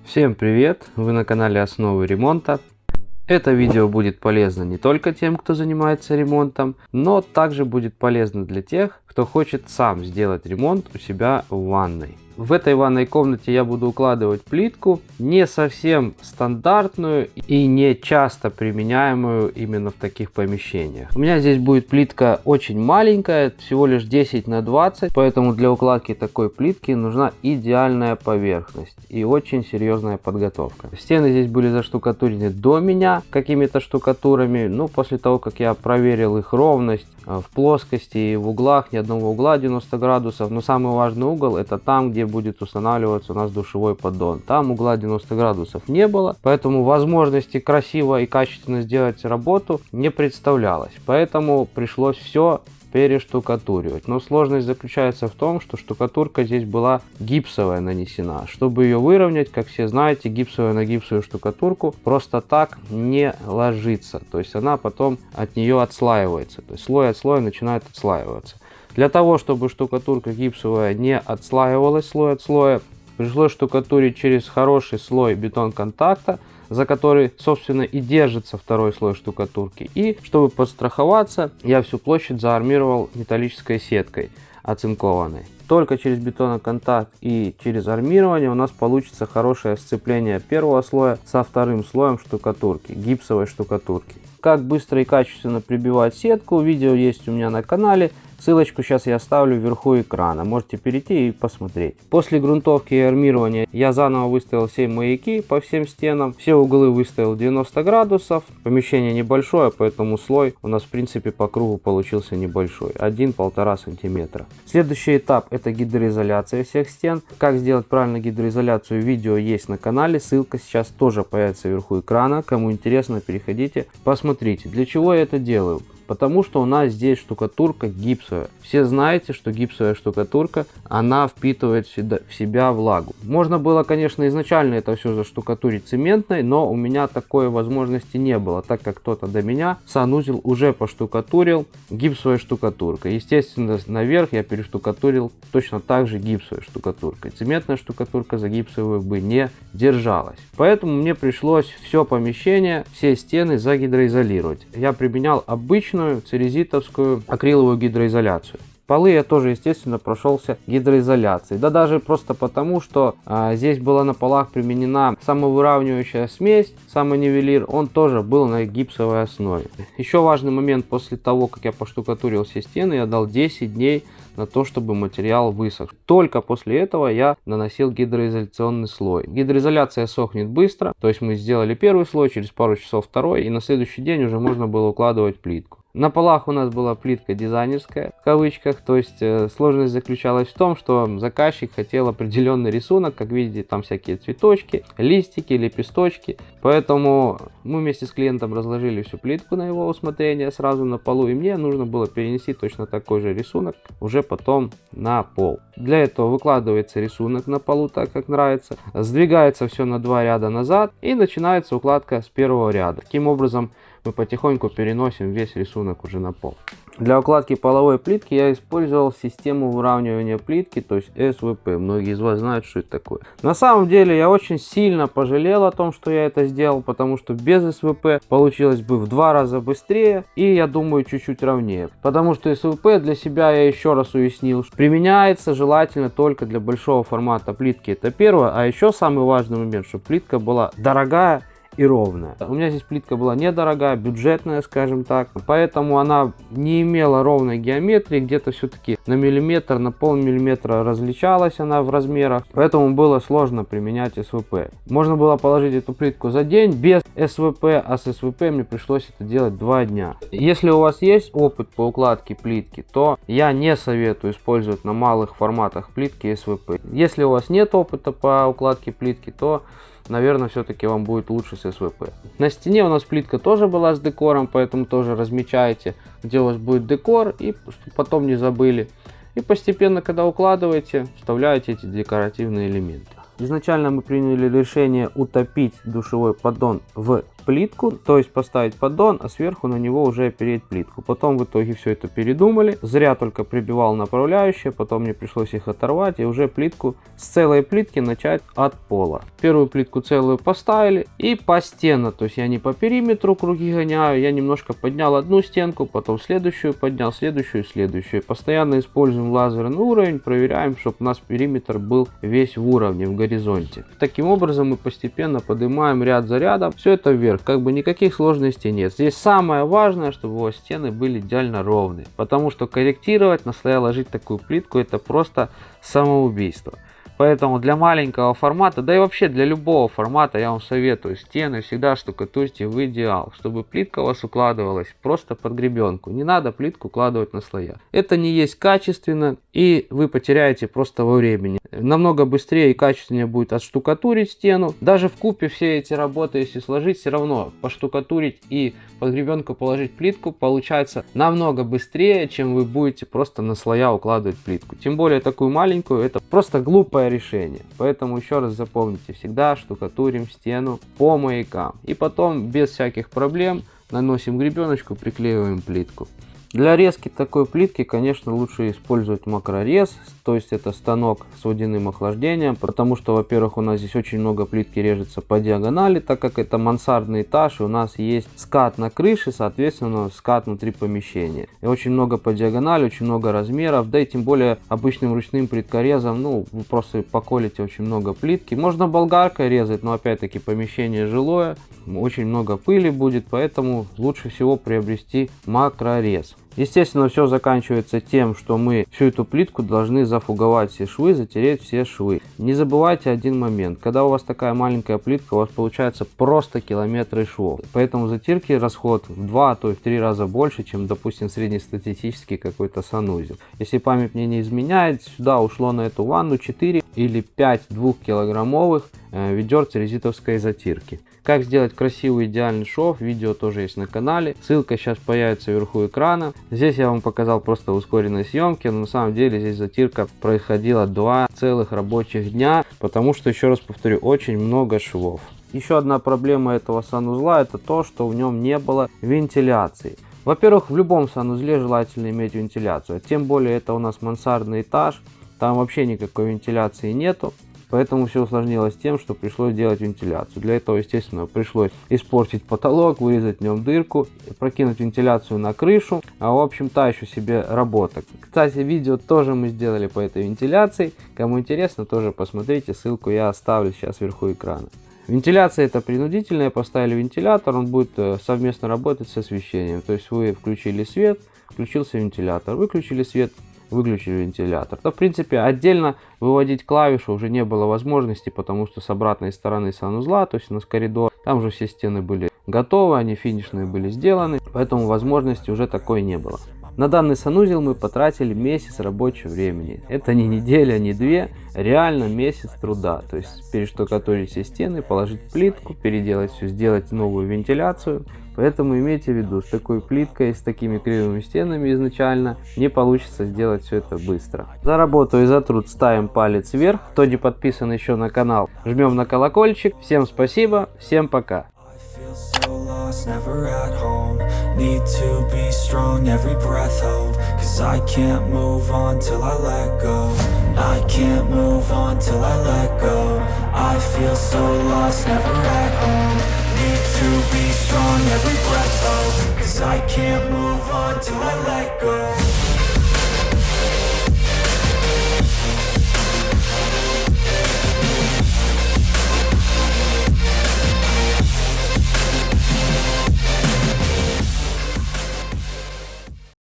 Всем привет! Вы на канале Основы ремонта. Это видео будет полезно не только тем, кто занимается ремонтом, но также будет полезно для тех, кто хочет сам сделать ремонт у себя в ванной. В этой ванной комнате я буду укладывать плитку, не совсем стандартную и не часто применяемую именно в таких помещениях. У меня здесь будет плитка очень маленькая, всего лишь 10 на 20, поэтому для укладки такой плитки нужна идеальная поверхность и очень серьезная подготовка. Стены здесь были заштукатурены до меня какими-то штукатурами, но после того, как я проверил их ровность в плоскости и в углах, ни одного угла 90 градусов, но самый важный угол это там, где будет устанавливаться у нас душевой поддон. Там угла 90 градусов не было, поэтому возможности красиво и качественно сделать работу не представлялось. Поэтому пришлось все перештукатуривать. Но сложность заключается в том, что штукатурка здесь была гипсовая нанесена. Чтобы ее выровнять, как все знаете, гипсовая на гипсовую штукатурку просто так не ложится. То есть она потом от нее отслаивается. То есть слой от слоя начинает отслаиваться. Для того, чтобы штукатурка гипсовая не отслаивалась слой от слоя, пришлось штукатурить через хороший слой бетон-контакта, за который, собственно, и держится второй слой штукатурки. И, чтобы подстраховаться, я всю площадь заармировал металлической сеткой оцинкованной. Только через бетоноконтакт и через армирование у нас получится хорошее сцепление первого слоя со вторым слоем штукатурки, гипсовой штукатурки. Как быстро и качественно прибивать сетку, видео есть у меня на канале. Ссылочку сейчас я оставлю вверху экрана, можете перейти и посмотреть. После грунтовки и армирования я заново выставил все маяки по всем стенам, все углы выставил 90 градусов. Помещение небольшое, поэтому слой у нас в принципе по кругу получился небольшой, 1-1,5 сантиметра. Следующий этап это гидроизоляция всех стен. Как сделать правильно гидроизоляцию, видео есть на канале, ссылка сейчас тоже появится вверху экрана. Кому интересно, переходите, посмотрите. Для чего я это делаю? Потому что у нас здесь штукатурка гипсовая. Все знаете, что гипсовая штукатурка, она впитывает в себя влагу. Можно было, конечно, изначально это все заштукатурить цементной, но у меня такой возможности не было, так как кто-то до меня санузел уже поштукатурил гипсовой штукатуркой. Естественно, наверх я перештукатурил точно так же гипсовой штукатуркой. Цементная штукатурка за гипсовую бы не держалась. Поэтому мне пришлось все помещение, все стены загидроизолировать. Я применял обычную церезитовскую акриловую гидроизоляцию. Полы я тоже, естественно, прошелся гидроизоляцией. Да даже просто потому, что здесь была на полах применена самовыравнивающая смесь, самонивелир, он тоже был на гипсовой основе. Еще важный момент, после того, как я поштукатурил все стены, я дал 10 дней на то, чтобы материал высох. Только после этого я наносил гидроизоляционный слой. Гидроизоляция сохнет быстро, то есть мы сделали первый слой, через пару часов второй, и на следующий день уже можно было укладывать плитку. На полах у нас была плитка дизайнерская, в кавычках, то есть сложность заключалась в том, что заказчик хотел определенный рисунок, как видите, там всякие цветочки, листики, лепесточки, поэтому мы вместе с клиентом разложили всю плитку на его усмотрение сразу на полу, и мне нужно было перенести точно такой же рисунок уже потом на пол. Для этого выкладывается рисунок на полу так, как нравится, сдвигается все на 2 ряда назад и начинается укладка с первого ряда. Таким образом мы потихоньку переносим весь рисунок уже на пол. Для укладки половой плитки я использовал систему выравнивания плитки, то есть СВП. Многие из вас знают, что это такое. На самом деле я очень сильно пожалел о том, что я это сделал, потому что без СВП получилось бы в 2 раза быстрее и, я думаю, чуть-чуть ровнее. Потому что СВП для себя, я еще раз уяснил, применяется желательно только для большого формата плитки. Это первое. А еще самый важный момент, чтобы плитка была дорогая и ровная. У меня здесь плитка была недорогая, бюджетная, скажем так, поэтому она не имела ровной геометрии, где-то все-таки на миллиметр, на полмиллиметра различалась она в размерах, поэтому было сложно применять СВП. Можно было положить эту плитку за день без СВП, а с СВП мне пришлось это делать 2 дня. Если у вас есть опыт по укладке плитки, то я не советую использовать на малых форматах плитки СВП. Если у вас нет опыта по укладке плитки, то наверное, все-таки вам будет лучше с СВП. На стене у нас плитка тоже была с декором, поэтому тоже размечайте, где у вас будет декор, и потом не забыли. И постепенно, когда укладываете, вставляете эти декоративные элементы. Изначально мы приняли решение утопить душевой поддон в плитку, то есть поставить поддон, а сверху на него уже опереть плитку. Потом в итоге все это передумали, зря только прибивал направляющие, потом мне пришлось их оторвать и уже плитку с целой плитки начать от пола. Первую плитку целую поставили и по стенам, то есть я не по периметру круги гоняю, я немножко поднял одну стенку, потом следующую поднял, следующую, следующую. Постоянно используем лазерный уровень, проверяем, чтобы у нас периметр был весь в уровне, в горизонте. Таким образом мы постепенно поднимаем ряд за рядом все это вверх, как бы никаких сложностей нет. Здесь самое важное, чтобы у вас стены были идеально ровные, потому что корректировать, на слоя ложить такую плитку — это просто самоубийство. Поэтому для маленького формата, да и вообще для любого формата я вам советую стены всегда штукатурьте в идеал, чтобы плитка у вас укладывалась просто под гребенку. Не надо плитку укладывать на слоя. Это не есть качественно, и вы потеряете просто во времени. Намного быстрее и качественнее будет отштукатурить стену. Даже в купе все эти работы, если сложить, все равно поштукатурить и под гребенку положить плитку получается намного быстрее, чем вы будете просто на слоя укладывать плитку. Тем более такую маленькую, это просто глупое решение. Поэтому еще раз запомните, всегда штукатурим стену по маякам. И потом без всяких проблем наносим гребеночку, приклеиваем плитку. Для резки такой плитки, конечно, лучше использовать макрорез, то есть это станок с водяным охлаждением, потому что, во-первых, у нас здесь очень много плитки режется по диагонали, так как это мансардный этаж, и у нас есть скат на крыше, соответственно, скат внутри помещения. И очень много по диагонали, очень много размеров, да и тем более обычным ручным плиткорезом, ну, вы просто поколите очень много плитки. Можно болгаркой резать, но опять-таки помещение жилое, очень много пыли будет, поэтому лучше всего приобрести макрорез. Естественно, все заканчивается тем, что мы всю эту плитку должны зафуговать все швы, затереть все швы. Не забывайте один момент. Когда у вас такая маленькая плитка, у вас получается просто километры швов. Поэтому затирки расход в 2, а то и в 3 раза больше, чем, допустим, среднестатистический какой-то санузел. Если память мне не изменяет, сюда ушло на эту ванну 4 или 5 2-килограммовых ведер церезитовской затирки. Как сделать красивый идеальный шов, видео тоже есть на канале. Ссылка сейчас появится вверху экрана. Здесь я вам показал просто в ускоренной съемке, но на самом деле здесь затирка происходила 2 целых рабочих дня, потому что, еще раз повторю, очень много швов. Еще одна проблема этого санузла — это то, что в нем не было вентиляции. Во-первых, в любом санузле желательно иметь вентиляцию, тем более это у нас мансардный этаж, там вообще никакой вентиляции нету. Поэтому все усложнилось тем, что пришлось делать вентиляцию. Для этого, естественно, пришлось испортить потолок, вырезать в нем дырку, прокинуть вентиляцию на крышу. А в общем, та еще себе работа. Кстати, видео тоже мы сделали по этой вентиляции. Кому интересно, тоже посмотрите, ссылку я оставлю сейчас вверху экрана. Вентиляция — это принудительная, поставили вентилятор, он будет совместно работать с освещением. То есть вы включили свет, включился вентилятор, выключили свет, выключили вентилятор. То, в принципе, отдельно выводить клавишу уже не было возможности, потому что с обратной стороны санузла, то есть у нас коридор, там же все стены были готовы, они финишные были сделаны, поэтому возможности уже такой не было. На данный санузел мы потратили месяц рабочего времени. Это не неделя, не 2, реально месяц труда. То есть перештукатурить все стены, положить плитку, переделать все, сделать новую вентиляцию. Поэтому имейте в виду, с такой плиткой, с такими кривыми стенами изначально не получится сделать все это быстро. За работу и за труд ставим палец вверх. Кто не подписан еще на канал, жмем на колокольчик. Всем спасибо, всем пока. Never at home, need to be strong, every breath hold, cause I can't move on till I let go, I can't move on till I let go, I feel so lost, never at home, need to be strong, every breath hold, cause I can't move on till I let go.